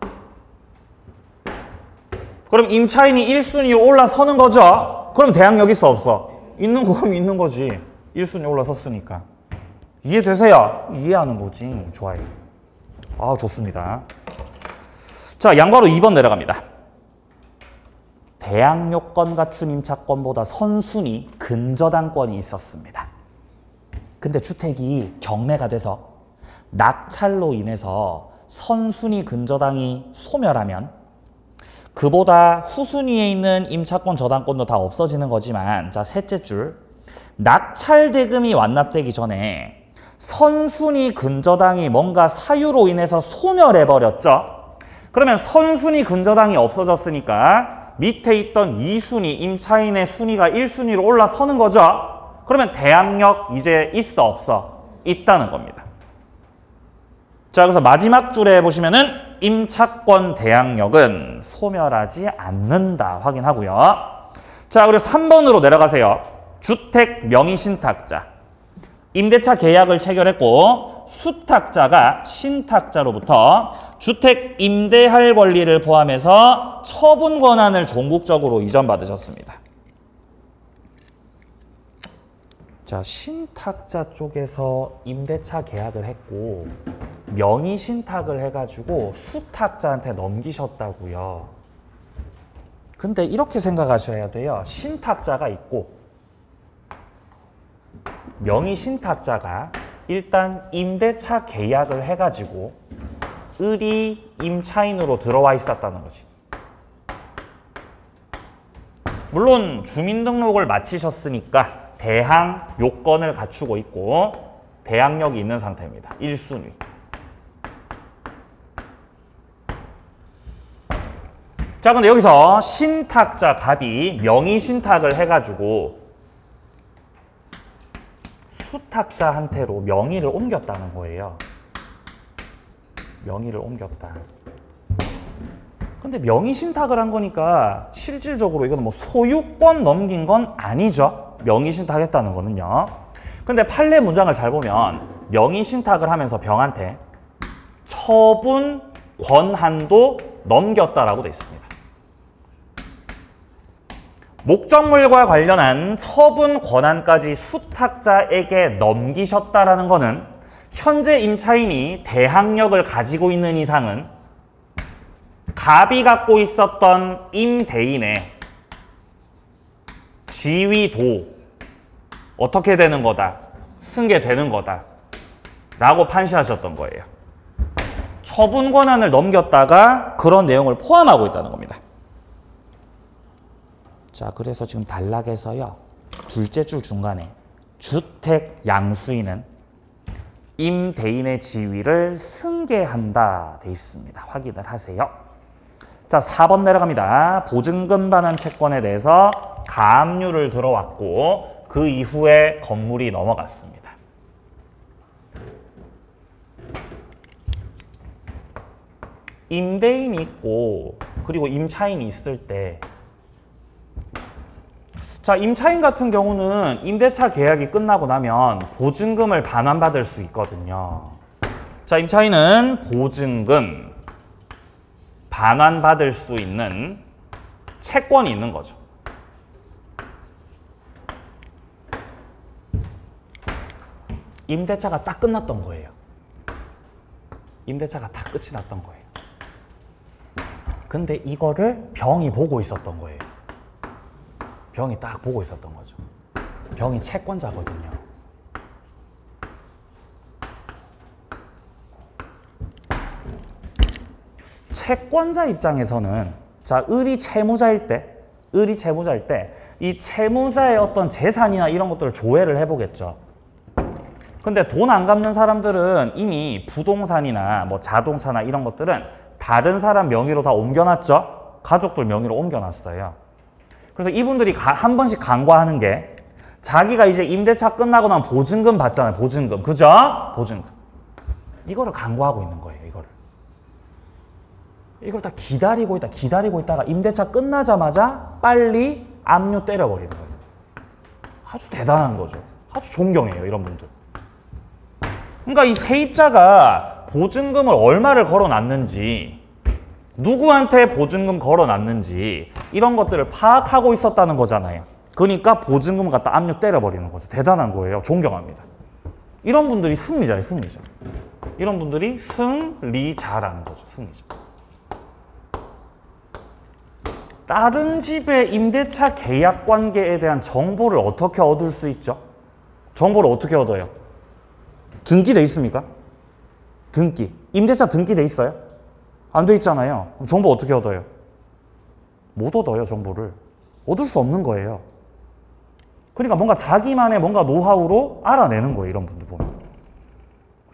그럼 임차인이 1순위에 올라서는 거죠? 그럼 대항력 있어 없어? 있는 거 그럼 있는 거지. 1순위에 올라섰으니까. 이해되세요? 이해하는 거지. 좋아요. 아, 좋습니다. 자, 양바로 2번 내려갑니다. 대항요건 갖춘 임차권보다 선순위 근저당권이 있었습니다. 근데 주택이 경매가 돼서 낙찰로 인해서 선순위 근저당이 소멸하면 그보다 후순위에 있는 임차권 저당권도 다 없어지는 거지만, 자, 셋째 줄, 낙찰 대금이 완납되기 전에 선순위 근저당이 뭔가 사유로 인해서 소멸해버렸죠. 그러면 선순위 근저당이 없어졌으니까 밑에 있던 2순위 임차인의 순위가 1순위로 올라서는 거죠. 그러면 대항력 이제 있어 없어? 있다는 겁니다. 자, 그래서 마지막 줄에 보시면은 임차권 대항력은 소멸하지 않는다 확인하고요. 자, 그리고 3번으로 내려가세요. 주택 명의신탁자. 임대차 계약을 체결했고 수탁자가 신탁자로부터 주택 임대할 권리를 포함해서 처분 권한을 종국적으로 이전받으셨습니다. 자, 신탁자 쪽에서 임대차 계약을 했고 명의신탁을 해가지고 수탁자한테 넘기셨다고요. 근데 이렇게 생각하셔야 돼요. 신탁자가 있고 명의신탁자가 일단 임대차 계약을 해가지고 을이 임차인으로 들어와 있었다는 거지. 물론 주민등록을 마치셨으니까 대항 요건을 갖추고 있고 대항력이 있는 상태입니다. 1순위. 자, 근데 여기서 신탁자 갑이 명의신탁을 해가지고 수탁자한테로 명의를 옮겼다는 거예요. 명의를 옮겼다. 근데 명의신탁을 한 거니까 실질적으로 이거는 뭐 소유권 넘긴 건 아니죠. 명의신탁했다는 거는요. 근데 판례 문장을 잘 보면 명의신탁을 하면서 병한테 처분 권한도 넘겼다라고 돼 있습니다. 목적물과 관련한 처분 권한까지 수탁자에게 넘기셨다라는 거는 현재 임차인이 대항력을 가지고 있는 이상은 갑이 갖고 있었던 임대인의 지위도 어떻게 되는 거다? 승계되는 거다 라고 판시하셨던 거예요. 처분 권한을 넘겼다가 그런 내용을 포함하고 있다는 겁니다. 자, 그래서 지금 단락에서요. 둘째 줄 중간에 주택 양수인은 임대인의 지위를 승계한다 돼 있습니다. 확인을 하세요. 자, 4번 내려갑니다. 보증금 반환 채권에 대해서 가압류를 들어왔고 그 이후에 건물이 넘어갔습니다. 임대인이 있고 그리고 임차인이 있을 때, 자, 임차인 같은 경우는 임대차 계약이 끝나고 나면 보증금을 반환받을 수 있거든요. 자, 임차인은 보증금 반환받을 수 있는 채권이 있는 거죠. 임대차가 딱 끝났던 거예요. 임대차가 다 끝이 났던 거예요. 근데 이거를 병이 보고 있었던 거예요. 병이 딱 보고 있었던 거죠. 병이 채권자거든요. 채권자 입장에서는, 자, 을이 채무자일 때 이 채무자의 어떤 재산이나 이런 것들을 조회를 해보겠죠. 근데 돈 안 갚는 사람들은 이미 부동산이나 뭐 자동차나 이런 것들은 다른 사람 명의로 다 옮겨놨죠. 가족들 명의로 옮겨놨어요. 그래서 이분들이 한 번씩 간과하는 게 자기가 이제 임대차 끝나고 나면 보증금 받잖아요. 보증금. 그죠? 보증금. 이거를 간과하고 있는 거예요. 이걸 다 기다리고 있다가 임대차 끝나자마자 빨리 압류 때려버리는 거예요. 아주 대단한 거죠. 아주 존경해요. 이런 분들. 그러니까 이 세입자가 보증금을 얼마를 걸어놨는지, 누구한테 보증금 걸어놨는지 이런 것들을 파악하고 있었다는 거잖아요. 그러니까 보증금을 갖다 압류 때려버리는 거죠. 대단한 거예요. 존경합니다. 이런 분들이 승리자예요. 승리자. 이런 분들이 승리자라는 거죠. 승리자. 다른 집의 임대차 계약 관계에 대한 정보를 어떻게 얻을 수 있죠? 정보를 어떻게 얻어요? 등기돼 있습니까? 등기. 임대차 등기돼 있어요? 안 돼 있잖아요. 그럼 정보 어떻게 얻어요? 못 얻어요, 정보를. 얻을 수 없는 거예요. 그러니까 뭔가 자기만의 뭔가 노하우로 알아내는 거예요, 이런 분들 보면.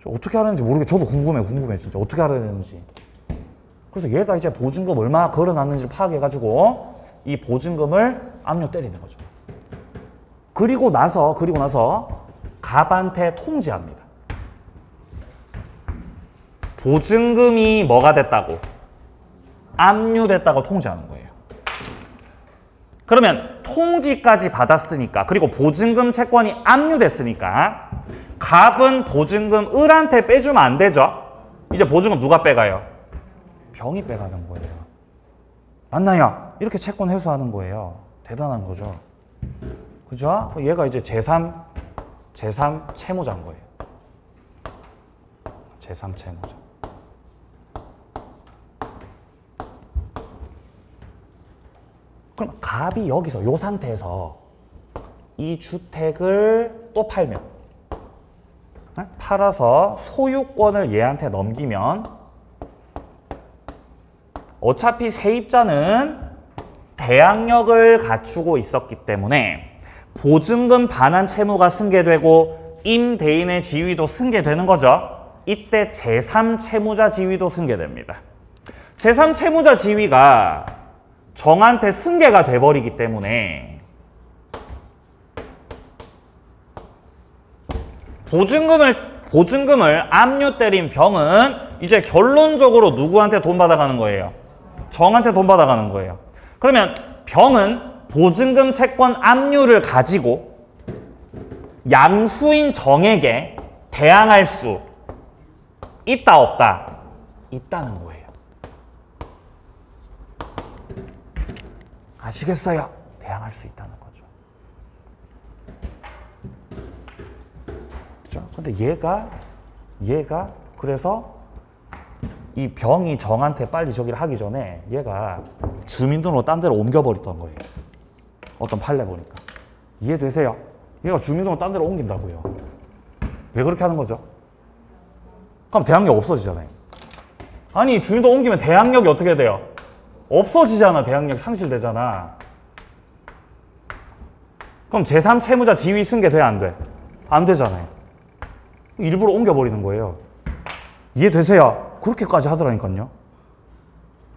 어떻게 알아내는지 모르겠어요. 저도 궁금해, 진짜. 어떻게 알아내는지. 그래서 얘가 이제 보증금 얼마 걸어놨는지를 파악해가지고 이 보증금을 압류 때리는 거죠. 그리고 나서 갑한테 통지합니다. 보증금이 뭐가 됐다고? 압류됐다고 통지하는 거예요. 그러면 통지까지 받았으니까, 그리고 보증금 채권이 압류됐으니까 갑은 보증금 을한테 빼주면 안 되죠? 이제 보증금 누가 빼가요? 병이 빼가는 거예요. 맞나요? 이렇게 채권 회수하는 거예요. 대단한 거죠. 그죠? 얘가 이제 제3 채무자인 거예요. 제3 채무자. 그럼 갑이 여기서 이 상태에서 이 주택을 또 팔면, 팔아서 소유권을 얘한테 넘기면 어차피 세입자는 대항력을 갖추고 있었기 때문에 보증금 반환 채무가 승계되고 임대인의 지위도 승계되는 거죠. 이때 제3 채무자 지위도 승계됩니다. 제3 채무자 지위가 정한테 승계가 돼버리기 때문에 보증금을 압류 때린 병은 이제 결론적으로 누구한테 돈 받아가는 거예요? 정한테 돈 받아가는 거예요. 그러면 병은 보증금 채권 압류를 가지고 양수인 정에게 대항할 수 있다 없다? 있다는 거예요. 아시겠어요? 대항할 수 있다는 거죠. 그죠? 근데 얘가 그래서 이 병이 정한테 빨리 저기를 하기 전에 얘가 주민등록으로 딴 데로 옮겨버렸던 거예요. 어떤 판례 보니까. 이해되세요? 얘가 주민등록으로 딴 데로 옮긴다고요. 왜 그렇게 하는 거죠? 그럼 대항력 없어지잖아요. 아니, 주민등록 옮기면 대항력이 어떻게 돼요? 없어지잖아. 대항력 상실되잖아. 그럼 제3 채무자 지위 승계 돼? 안 돼? 안 되잖아요. 일부러 옮겨버리는 거예요. 이해되세요? 그렇게까지 하더라니까요.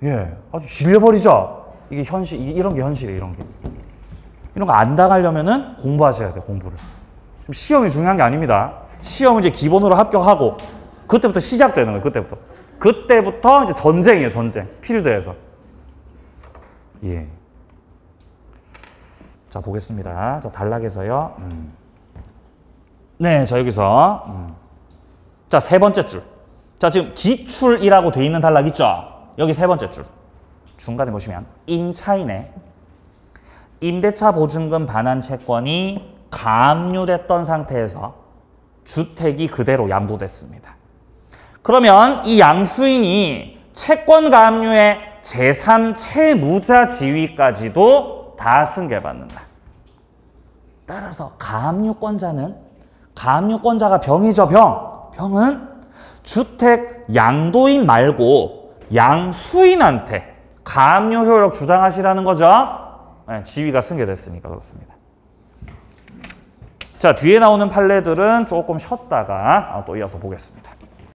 예, 아주 질려버리죠. 이게 현실, 이런 게 현실이에요. 이런 거 안 당하려면은 공부하셔야 돼요. 공부를. 시험이 중요한 게 아닙니다. 시험은 이제 기본으로 합격하고 그때부터 시작되는 거예요. 그때부터 이제 전쟁이에요. 전쟁. 필드에서. 예. 자, 보겠습니다. 자, 단락에서요. 네, 자, 여기서. 자, 세 번째 줄. 자, 지금 기출이라고 돼 있는 단락 있죠? 여기 세 번째 줄. 중간에 보시면 임차인의 임대차 보증금 반환 채권이 가압류됐던 상태에서 주택이 그대로 양도됐습니다. 그러면 이 양수인이 채권 가압류의 제3 채무자 지위까지도 다 승계받는다. 따라서 가압류권자가 병이죠. 병은 주택 양도인 말고 양수인한테 가압류 효력 주장하시라는 거죠. 네, 지위가 승계됐으니까 그렇습니다. 자, 뒤에 나오는 판례들은 조금 쉬었다가 또 이어서 보겠습니다.